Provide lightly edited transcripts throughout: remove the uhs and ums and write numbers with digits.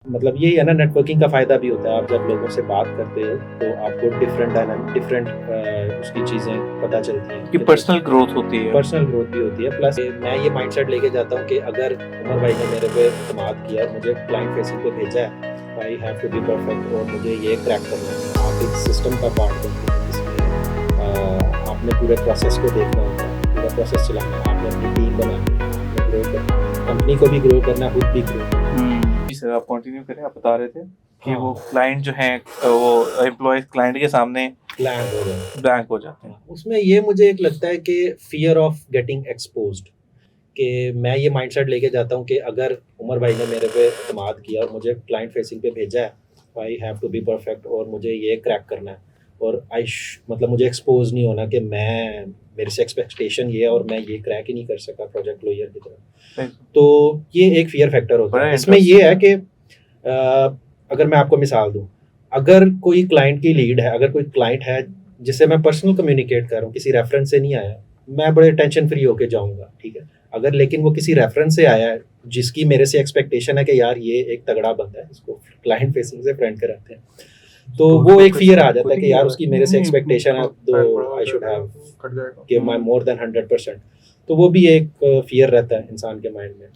मतलब यही है ना, नेटवर्किंग का फ़ायदा भी होता है। आप जब लोगों से बात करते हो तो आपको डिफरेंट उसकी चीज़ें पता चलती हैं कि पर्सनल ग्रोथ होती है। पर्सनल ग्रोथ भी होती है। प्लस मैं ये माइंडसेट लेके जाता हूँ कि अगर उमर भाई ने मेरे पे एतमाद किया और मुझे क्लाइंट फेसिंग पे भेजा है, I have to be perfect और मुझे ये क्रैक करना है। आप एक सिस्टम का पार्ट बनते हो जिसमें आपने पूरे प्रोसेस को देखना होता है, पूरा प्रोसेस चलाना है, आपने अपनी टीम बनानी है, आपने ग्रो करना है, कंपनी को भी ग्रो करना है, खुद भी ग्रो करना है। जी सर, आप कंटिन्यू करें। आप बता रहे थे कि हाँ। वो क्लाइंट जो है वो एम्प्लॉय क्लाइंट के सामने ब्लैंक हो गया। ब्लैंक हो जाते हैं। उसमें ये मुझे एक लगता है कि फियर ऑफ गेटिंग एक्सपोज्ड, कि मैं ये माइंडसेट लेके जाता हूँ कि अगर उमर भाई ने मेरे पे एतमाद किया और मुझे क्लाइंट फेसिंग पे भेजा है, I have to be perfect और मुझे ये क्रैक करना है। और मतलब मुझे एक्सपोज नहीं होना कि मैं, मेरे से एक्सपेक्टेशन ये है और मैं ये क्रैक ही नहीं कर सका प्रोजेक्ट लॉयर की तरह। तो ये एक फियर फैक्टर होता बड़ा है। इसमें ये है कि अगर मैं आपको मिसाल दूँ, अगर कोई क्लाइंट की लीड है, अगर कोई क्लाइंट है जिससे मैं पर्सनल कम्युनिकेट कर रहा हूँ, किसी रेफरेंस से नहीं आया, मैं बड़े टेंशन फ्री होके जाऊँगा, ठीक है। अगर लेकिन वो किसी रेफरेंस से आया है जिसकी मेरे से एक्सपेक्टेशन है कि यार ये एक तगड़ा बंदा है, इसको क्लाइंट फेसिंग से फ्रेंड कराते हैं, तो वो एक फियर आ जाता है कि यार उसकी मेरे से एक्सपेक्टेशन है, तो I should have give my more than 100%। तो वो भी एक फियर रहता है इंसान के माइंड में।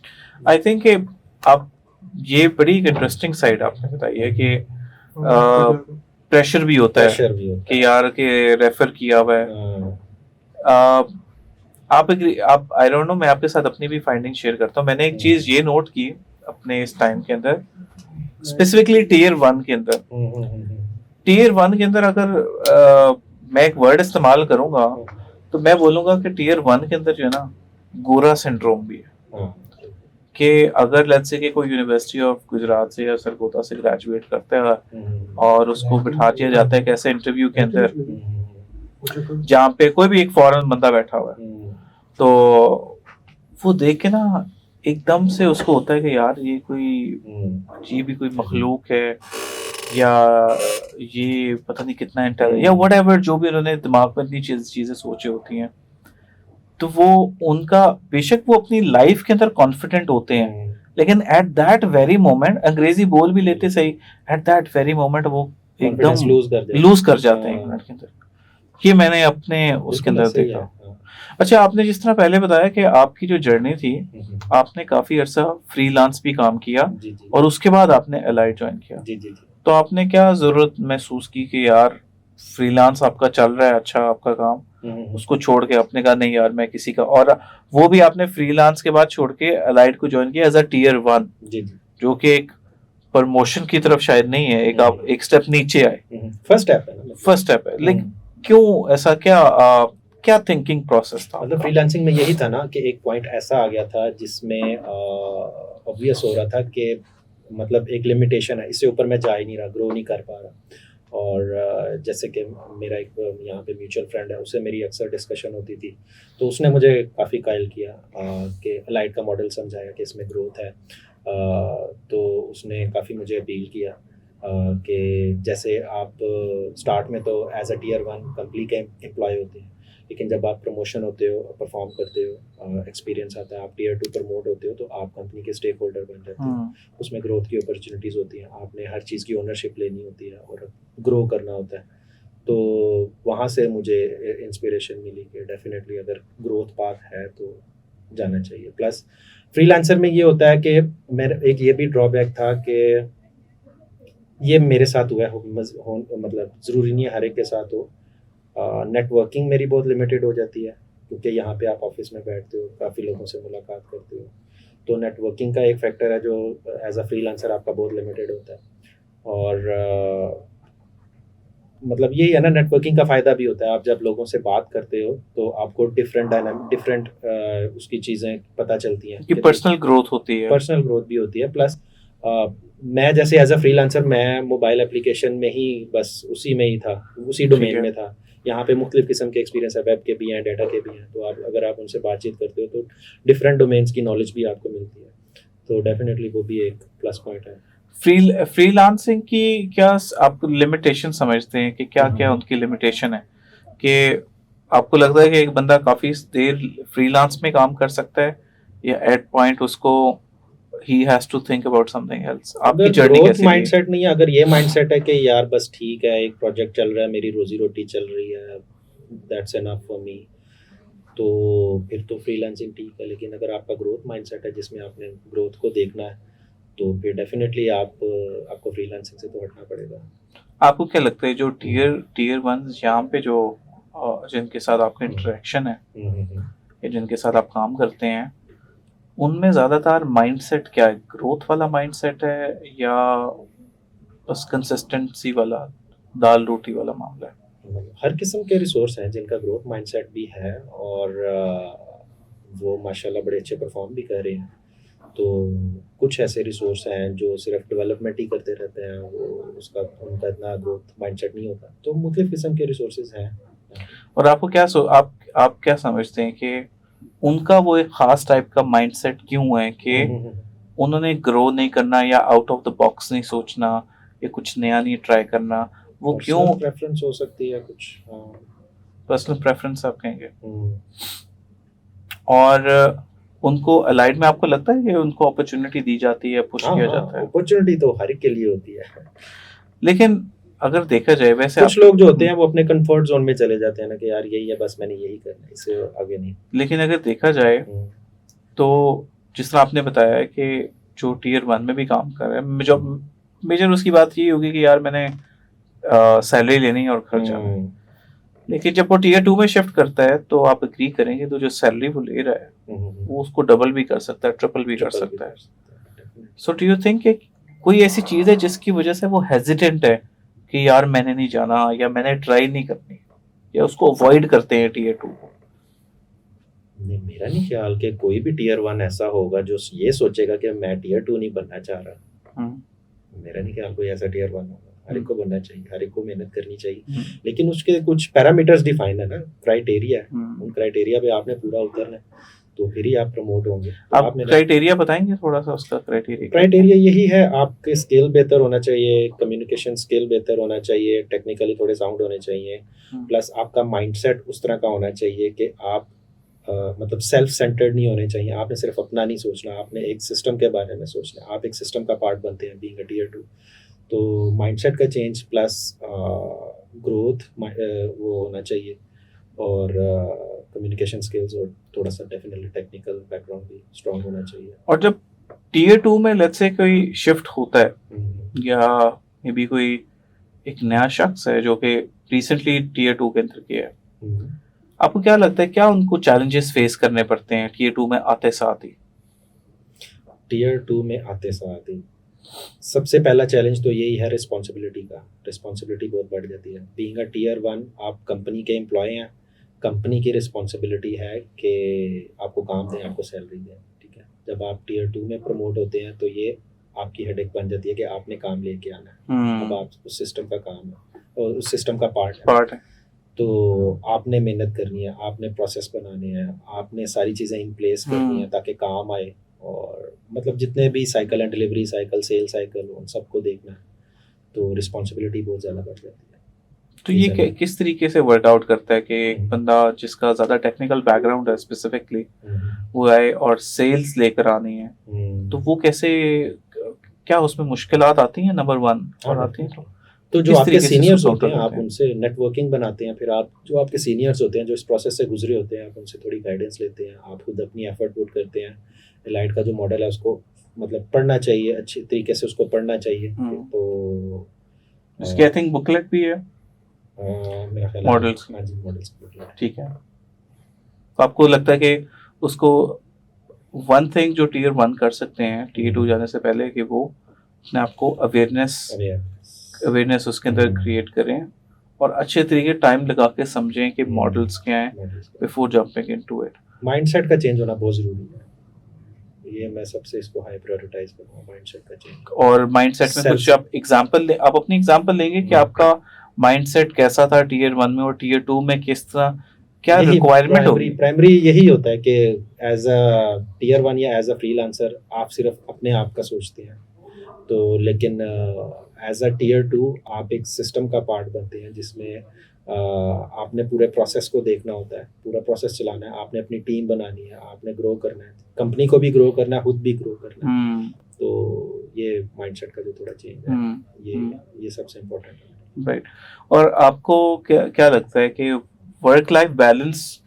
आई थिंक आप ये बड़ी एक इंटरेस्टिंग साइड आपने बताई है कि प्रेशर भी होता है कि यार के रेफर किया हुआ है। आप आई डोंट नो, मैं आपके साथ अपनी भी फाइंडिंग शेयर करता हूँ। मैंने एक चीज ये नोट की अपने इस टाइम के अंदर, स्पेसिफिकली टीयर 1 के अंदर। टीयर 1 के अंदर अगर मैं एक वर्ड इस्तेमाल करूंगा तो मैं बोलूंगा कि टीयर 1 के अंदर जो है ना, गोरा सिंड्रोम भी है। कि अगर लेट्स से कि कोई यूनिवर्सिटी ऑफ गुजरात से या सरगोधा से ग्रेजुएट करता है और उसको बिठा दिया जाता है कैसे इंटरव्यू के अंदर, जहाँ पे कोई भी एक फॉरेन बंदा बैठा हुआ है, तो वो देख के ना एकदम से उसको होता है कि यार ये कोई अजीब ही कोई मखलूक है, या ये पता नहीं कितना इंटेलिजेंट या व्हाटएवर, जो भी उन्होंने दिमाग में इतनी चीजें सोची होती हैं। तो वो उनका बेशक वो अपनी लाइफ के अंदर कॉन्फिडेंट होते हैं, लेकिन एट दैट वेरी मोमेंट, अंग्रेजी बोल भी लेते सही, एट दैट वेरी मोमेंट वो एकदम लूज कर जाते हैं एक मिनट के अंदर। ये मैंने अपने उसके अंदर देखा। अच्छा, आपने जिस तरह पहले बताया कि आपकी जो जर्नी थी, आपने काफी अरसा फ्रीलांस भी काम किया और उसके बाद आपने एलाइट ज्वाइन किया। तो आपने क्या जरूरत महसूस की कि यार फ्रीलांस आपका चल रहा है अच्छा आपका काम, उसको छोड़ के आपने कहा नहीं यार मैं किसी का, और वो भी आपने फ्रीलांस के बाद छोड़ के एलाइट को ज्वाइन किया एज अ टीयर 1, जो कि एक प्रमोशन की तरफ शायद नहीं है, एक आप एक स्टेप नीचे आए, फर्स्ट स्टेप है। लेकिन क्यों ऐसा, क्या थिंकिंग प्रोसेस था? मतलब फ्रीलांसिंग में यही था ना कि एक पॉइंट ऐसा आ गया था जिसमें ऑब्वियस हो रहा था कि मतलब एक लिमिटेशन है, इससे ऊपर मैं जा ही नहीं रहा, ग्रो नहीं कर पा रहा। और जैसे कि मेरा एक यहाँ पे म्यूचुअल फ्रेंड है, उससे मेरी अक्सर डिस्कशन होती थी, तो उसने मुझे काफ़ी कायल किया कि अलाइट का मॉडल समझाया कि इसमें ग्रोथ है। तो उसने काफ़ी मुझे अपील किया कि जैसे आप स्टार्ट में तो एज अ टीयर 1 कंपनी के एम्प्लॉय होते हैं, लेकिन जब आप प्रमोशन होते हो, परफॉर्म करते हो, एक्सपीरियंस आता है, आप टीयर 2 प्रमोट होते हो, तो आप कंपनी के स्टेक होल्डर बन जाते हो। उसमें ग्रोथ की अपॉर्चुनिटीज़ होती हैं, आपने हर चीज़ की ओनरशिप लेनी होती है और ग्रो करना होता है। तो वहाँ से मुझे इंस्पिरेशन मिली कि डेफिनेटली अगर ग्रोथ पाथ है तो जाना चाहिए। प्लस फ्रीलांसर में ये होता है कि मेरा एक ये भी ड्रॉबैक था कि ये मेरे साथ हुआ है, मतलब ज़रूरी नहीं है हर एक के साथ हो। नेटवर्किंग मेरी बहुत लिमिटेड हो जाती है, क्योंकि यहाँ पे आप ऑफिस में बैठते हो, काफ़ी लोगों से मुलाकात करते हो, तो नेटवर्किंग का एक फैक्टर है जो एज अ फ्रीलांसर आपका बहुत लिमिटेड होता है। और मतलब यही है ना, नेटवर्किंग का फ़ायदा भी होता है। आप जब लोगों से बात करते हो तो आपको डिफरेंट उसकी चीज़ें पता चलती हैं कि पर्सनल ग्रोथ होती है, पर्सनल ग्रोथ भी होती है। प्लस मैं जैसे एज अ फ्रीलांसर मैं मोबाइल एप्लीकेशन में ही बस उसी में ही था, उसी डोमेन में था। यहाँ पे मुख्तलिफ किस्म के एक्सपीरियंस है, वेब के भी हैं, डाटा के भी हैं, तो आप अगर आप उनसे बातचीत करते हो तो डिफरेंट डोमेन्स की नॉलेज भी आपको मिलती है, तो डेफिनेटली वो भी एक प्लस पॉइंट है। फ्रीलांसिंग की क्या आप लिमिटेशन समझते हैं कि क्या क्या उनकी लिमिटेशन है? कि आपको लगता है कि एक बंदा काफी देर फ्रीलांस में काम कर सकता है, या एट पॉइंट उसको he has to think about something else. आपकी अगर जर्नी ग्रोथ कैसी रही? माइंडसेट नहीं है, अगर ये माइंडसेट है कि यार बस ठीक है, एक प्रोजेक्ट चल रहा है, मेरी रोजी रोटी चल रही है, दैट्स एनफ फॉर मी, तो फिर तो फ्रीलांसिंग ठीक है। लेकिन अगर आपका ग्रोथ माइंडसेट है जिसमें आपने ग्रोथ को देखना है, तो फिर डेफिनेटली आपको फ्रीलांसिंग से तो हटना पड़ेगा। आपको क्या लगता है जो टीयर वन यहाँ पे जो जिनके साथ आपका इंटरेक्शन है या जिनके साथ आप काम करते हैं, उनमें ज़्यादातर माइंडसेट क्या है? ग्रोथ वाला माइंडसेट है या बस कंसिस्टेंसी वाला दाल रोटी वाला मामला है? हर किस्म के रिसोर्स हैं जिनका ग्रोथ माइंडसेट भी है और वो माशाल्लाह बड़े अच्छे परफॉर्म भी कर रहे हैं। तो कुछ ऐसे रिसोर्स हैं जो सिर्फ डेवलपमेंट ही करते रहते हैं, वो उनका इतना ग्रोथ माइंडसेट नहीं होता। तो मुख्तलिफ किस्म के रिसोर्सेज हैं। और आपको क्या आप क्या समझते हैं कि उनका वो एक खास टाइप का माइंडसेट क्यों है कि उन्होंने ग्रो नहीं करना या आउट ऑफ द बॉक्स नहीं सोचना या कुछ नया नहीं ट्राई करना, वो क्यों? प्रेफरेंस हो सकती है कुछ, पर्सनल प्रेफरेंस आप कहेंगे। और उनको अलाइड में आपको लगता है कि उनको अपॉर्चुनिटी दी जाती है, पुश किया जाता है? अपॉर्चुनिटी तो हर एक के लिए होती है, लेकिन अगर देखा जाए वैसे कुछ लोग जो होते हैं वो अपने कंफर्ट जोन में चले जाते हैं ना कि यार यही है, बस मैंने यही करना है, इससे आगे नहीं। लेकिन अगर देखा जाए तो जिस तरह आपने बताया है कि जो टीयर वन में भी काम कर रहे हैं, जो मेजर उसकी बात ये होगी कि यार मैंने सैलरी लेनी है और खर्चा है। लेकिन जब वो टीयर टू में शिफ्ट करता है तो आप एग्री करेंगे तो जो सैलरी वो ले रहा है वो उसको डबल भी कर सकता है, ट्रिपल भी कर सकता है। सो डू यू थिंक कि कोई ऐसी चीज़ है जिसकी वजह से वो हेजिटेंट है कि यार मैंने नहीं जाना या मैंने ट्राई नहीं करनी, या उसको अवॉइड करते हैं टीयर टू को? नहीं, मेरा नहीं ख्याल कि कोई भी टीयर वन ऐसा होगा जो ये सोचेगा कि मैं टीयर टू नहीं बनना चाह रहा। मेरा नहीं ख्याल कोई ऐसा टीयर वन होगा। हर एक को बनना चाहिए, हर एक को मेहनत करनी चाहिए, लेकिन उसके कुछ पैरामीटर्स डिफाइन है ना, क्राइटेरिया है। उन क्राइटेरिया पे आपने पूरा उतरना है तो फिर ही आप प्रमोट होंगे। तो आप क्राइटेरिया बताएंगे थोड़ा सा? उसका क्राइटेरिया यही है, आपके स्किल बेहतर होना चाहिए, कम्युनिकेशन स्किल बेहतर होना चाहिए, टेक्निकली थोड़े साउंड होने चाहिए, प्लस आपका माइंडसेट उस तरह का होना चाहिए कि आप मतलब सेल्फ सेंटर्ड नहीं होने चाहिए। आपने सिर्फ अपना नहीं सोचना, आपने एक सिस्टम के बारे में सोचना, आप एक सिस्टम का पार्ट बनते हैं बीइंग अ टीयर टू। तो माइंडसेट का चेंज प्लस ग्रोथ वो होना चाहिए, और कम्युनिकेशन स्किल्स और थोड़ा सा डेफिनेटली टेक्निकल बैकग्राउंड भी स्ट्रांग होना चाहिए। और जब टीयर टू में लेट्स से कोई शिफ्ट होता है या मे बी कोई एक नया शख्स है जो कि रिसेंटली टीयर टू के अंदर किया है, आपको क्या लगता है क्या उनको चैलेंजेस फेस करने पड़ते हैं टीयर टू में आते साथ ही? टीयर टू में आते साथ ही सबसे पहला चैलेंज तो यही है रिस्पॉन्सिबिलिटी का। रिस्पॉन्सिबिलिटी बहुत बढ़ जाती है। बीइंग अ टीयर वन आप कंपनी के एम्प्लॉय हैं, कंपनी की रिस्पॉन्सिबिलिटी है कि आपको काम दें, आपको सैलरी दें, ठीक है। जब आप टीयर टू में प्रमोट होते हैं तो ये आपकी हेडेक बन जाती है कि आपने काम लेके आना है। अब आप उस सिस्टम का काम है और उस सिस्टम का पार्ट है, तो आपने मेहनत करनी है, आपने प्रोसेस बनाने हैं, आपने सारी चीज़ें इन प्लेस करनी है ताकि काम आए, और मतलब जितने भी cycle and delivery cycle, sale cycle, उन सबको देखना है। तो रिस्पॉन्सिबिलिटी बहुत ज़्यादा बढ़ जाती है। तो ये किस तरीके से वर्कआउट करता है कि एक बंदा जिसका ज़्यादा टेक्निकल बैकग्राउंड है स्पेसिफिकली वो आए और सेल्स लेकर आनी है, तो वो कैसे, क्या उसमें मुश्किलात आती हैं? नंबर वन और आती हैं तो जो आपके सीनियर्स होते हैं आप उनसे नेटवर्किंग बनाते हैं, फिर आप जो आपके सीनियर्स होते हैं जो इस प्रोसेस से गुजरे होते हैं आप उनसे थोड़ी गाइडेंस लेते हैं, आप खुद अपनी एफर्ट पुट करते हैं। एलाइट का जो मॉडल है उसको मतलब पढ़ना चाहिए, अच्छी तरीके से उसको पढ़ना चाहिए। तो इसकी आई थिंक बुकलेट भी है मेरा ख्याल मॉडल्स, ठीक है। तो आपको लगता है कि उसको वन थिंग जो टीयर वन कर सकते हैं टीयर टू जाने से पहले कि वो अपने आप को अवेयरनेस उसके अंदर क्रिएट करें और अच्छे तरीके टाइम लगा के समझें कि मॉडल्स क्या हैं before jumping into it. Mindset का चेंज होना बहुत ज़रूरी है, ये मैं सबसे इसको हाई प्रायोरिटाइज करूँगा, माइंडसेट का चेंज। और माइंडसेट में कुछ आप एग्जांपल आप अपनी एग्जांपल लेंगे कि आपका माइंडसेट कैसा था टीयर वन में और टीयर टू में किस तरह, क्या रिक्वायरमेंट होगी? प्राइमरी यही होता है कि एज अ टीयर वन या एज अ फ्रीलांसर आप सिर्फ अपने आप का सोचते हैं, तो लेकिन एज अ टीयर टू आप एक सिस्टम का पार्ट बनते हैं जिसमें आपने पूरे प्रोसेस को देखना होता है, पूरा प्रोसेस चलाना है, आपने अपनी टीम बनानी है, आपने ग्रो करना है, कंपनी को भी ग्रो करना है, खुद भी ग्रो करना है। तो ये माइंडसेट का जो थोड़ा चेंज है, ये सबसे इम्पोर्टेंट है। राइट। और आपको क्या लगता है कि वर्क लाइफ बैलेंस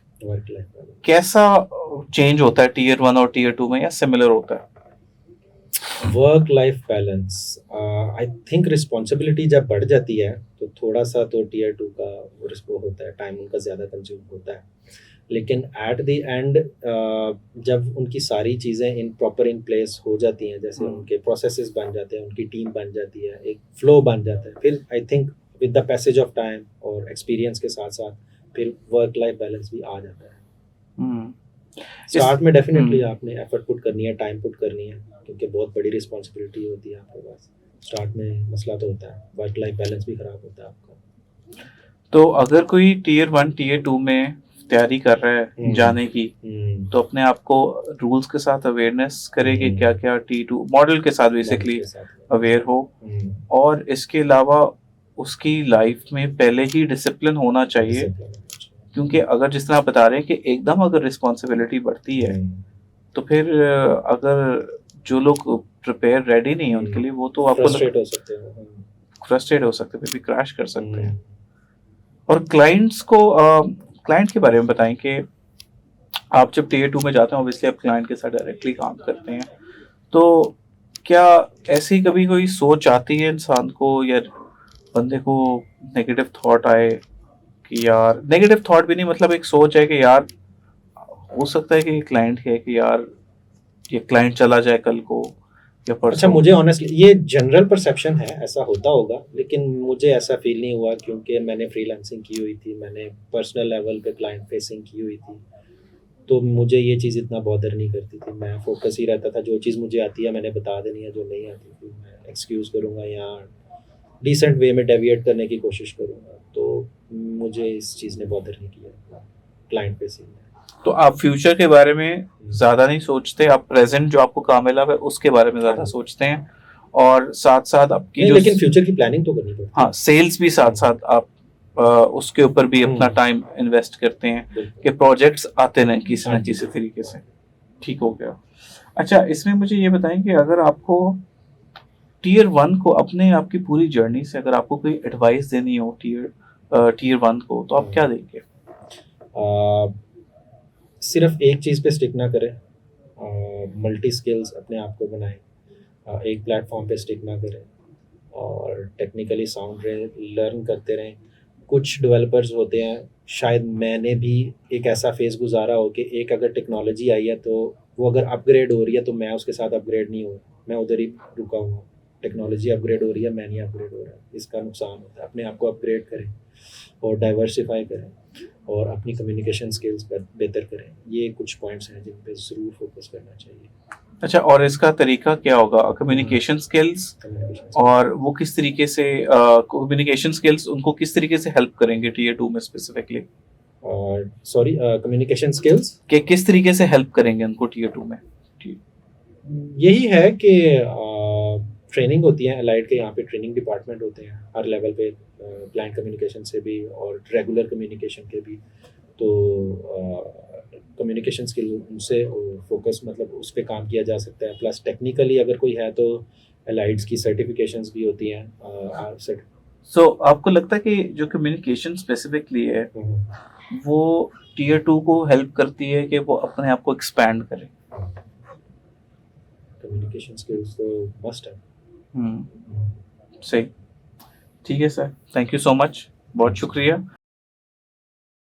कैसा चेंज होता है टीयर 1 और टीयर 2 में, या सिमिलर होता है? Work life balance, I think responsibility जब बढ़ जाती है तो थोड़ा सा तो टीयर 2 का वो होता है, टाइम उनका ज़्यादा कंज्यूम होता है, लेकिन एट द एंड जब उनकी सारी चीज़ें इन प्लेस हो जाती हैं, जैसे उनके प्रोसेसेस बन जाते हैं, उनकी टीम बन जाती है, एक फ्लो बन जाता है, फिर I think with the passage of time और एक्सपीरियंस के साथ साथ फिर वर्क लाइफ बैलेंस भी आ जाता है। स्टार्ट में डेफिनेटली आपने एफर्ट पुट करनी है, टाइम पुट करनी है, क्योंकि बहुत बड़ी रिस्पॉन्सिबिलिटी होती है आपके पास। स्टार्ट में मसला तो होता है, वर्क लाइफ बैलेंस भी खराब होता है आपका। तो अगर कोई टीयर 1 टीयर 2 में तैयारी कर रहा है जाने की, तो अपने आप को रूल्स के साथ अवेयरनेस करे कि क्या क्या T2 मॉडल के साथ बेसिकली अवेयर हो, और इसके अलावा उसकी लाइफ में पहले ही डिसिप्लिन होना चाहिए, क्योंकि अगर जिस तरह आप बता रहे हैं कि एकदम अगर रिस्पॉन्सिबिलिटी बढ़ती है तो फिर अगर जो लोग प्रिपेयर रेडी नहीं है उनके लिए, वो तो आपको फ्रस्ट्रेट हो सकते हैं, भी क्रैश कर सकते हैं। और क्लाइंट्स को क्लाइंट के बारे में बताएं कि आप जब टीयर 2 में जाते हैं, ऑब्वियसली आप क्लाइंट के साथ डायरेक्टली काम करते हैं, तो क्या ऐसी कभी कोई सोच आती है इंसान को या बंदे को नेगेटिव थॉट आए कि यार, नेगेटिव थॉट भी नहीं, मतलब एक सोच है कि यार हो सकता है कि क्लाइंट है कि यार ये क्लाइंट चला जाए कल को या परसों? अच्छा, मुझे ऑनेस्टली ये जनरल परसेप्शन है, ऐसा होता होगा, लेकिन मुझे ऐसा फील नहीं हुआ, क्योंकि मैंने फ्रीलांसिंग की हुई थी, मैंने पर्सनल लेवल पे क्लाइंट फेसिंग की हुई थी, तो मुझे ये चीज़ इतना बॉदर नहीं करती थी। मैं फोकस ही रहता था, जो चीज़ मुझे आती है मैंने बता देनी है, जो नहीं आती थी मैं एक्सक्यूज़ करूँगा या डिसेंट वे में डेविएट करने की कोशिश करूँगा। तो मुझे इस चीज़ ने बॉदर नहीं किया क्लाइंट फेसिंग में। तो आप फ्यूचर के बारे में ज़्यादा नहीं सोचते, आप प्रेजेंट जो आपको काम मिला है उसके बारे में ज़्यादा सोचते हैं, और साथ साथ आपकी जो लेकिन फ्यूचर की प्लानिंग तो करनी पड़ती है। हाँ, सेल्स भी साथ साथ आप उसके ऊपर भी अपना टाइम इन्वेस्ट करते हैं कि प्रोजेक्ट्स आते रहें किसी न किसी तरीके से। ठीक हो गया। अच्छा, इसमें मुझे ये बताएं कि अगर आपको टीयर 1 को अपने आपकी पूरी जर्नी से अगर आपको कोई एडवाइस देनी हो टीयर 1 को, तो आप क्या देंगे? सिर्फ एक चीज़ पे स्टिक ना करें, मल्टी स्किल्स अपने आप को बनाएं, एक प्लेटफॉर्म पे स्टिक ना करें, और टेक्निकली साउंड रहें, लर्न करते रहें। कुछ डेवलपर्स होते हैं, शायद मैंने भी एक ऐसा फेज़ गुजारा हो कि एक अगर टेक्नोलॉजी आई है तो वो अगर अपग्रेड हो रही है तो मैं उसके साथ अपग्रेड नहीं हो, मैं उधर ही रुका हूँ। टेक्नोलॉजी अपग्रेड हो रही है, मैं नहीं अपग्रेड हो रहा, इसका नुकसान होता है। अपने आप को अपग्रेड करें और डाइवर्सिफाई करें और अपनी कम्युनिकेशन स्किल्स पर बेहतर करें। ये कुछ पॉइंट्स हैं जिन पे ज़रूर फोकस करना चाहिए। अच्छा, और इसका तरीका क्या होगा? कम्युनिकेशन स्किल्स, और वो किस तरीके से कम्युनिकेशन स्किल्स उनको किस तरीके से हेल्प करेंगे टीयर 2 में स्पेसिफिकली? सॉरी, कम्युनिकेशन स्किल्स के किस तरीके से हेल्प करेंगे उनको टीयर 2 में? यही है कि ट्रेनिंग होती है एलाइड के, यहाँ पे ट्रेनिंग डिपार्टमेंट होते हैं हर लेवल पे, क्लाइंट कम्युनिकेशन से भी और रेगुलर कम्युनिकेशन के भी। तो कम्युनिकेशन स्किल उनसे फोकस, मतलब उस पर काम किया जा सकता है। प्लस टेक्निकली अगर कोई है तो एलाइड्स की सर्टिफिकेशंस भी होती हैं। सो आपको लगता है कि जो कम्युनिकेशन स्पेसिफिकली है वो टीयर 2 को हेल्प करती है कि वो अपने आप को एक्सपैंड करे? कम्युनिकेशन स्किल्स तो मस्ट है। सही, ठीक है sir, thank you so much, बहुत शुक्रिया।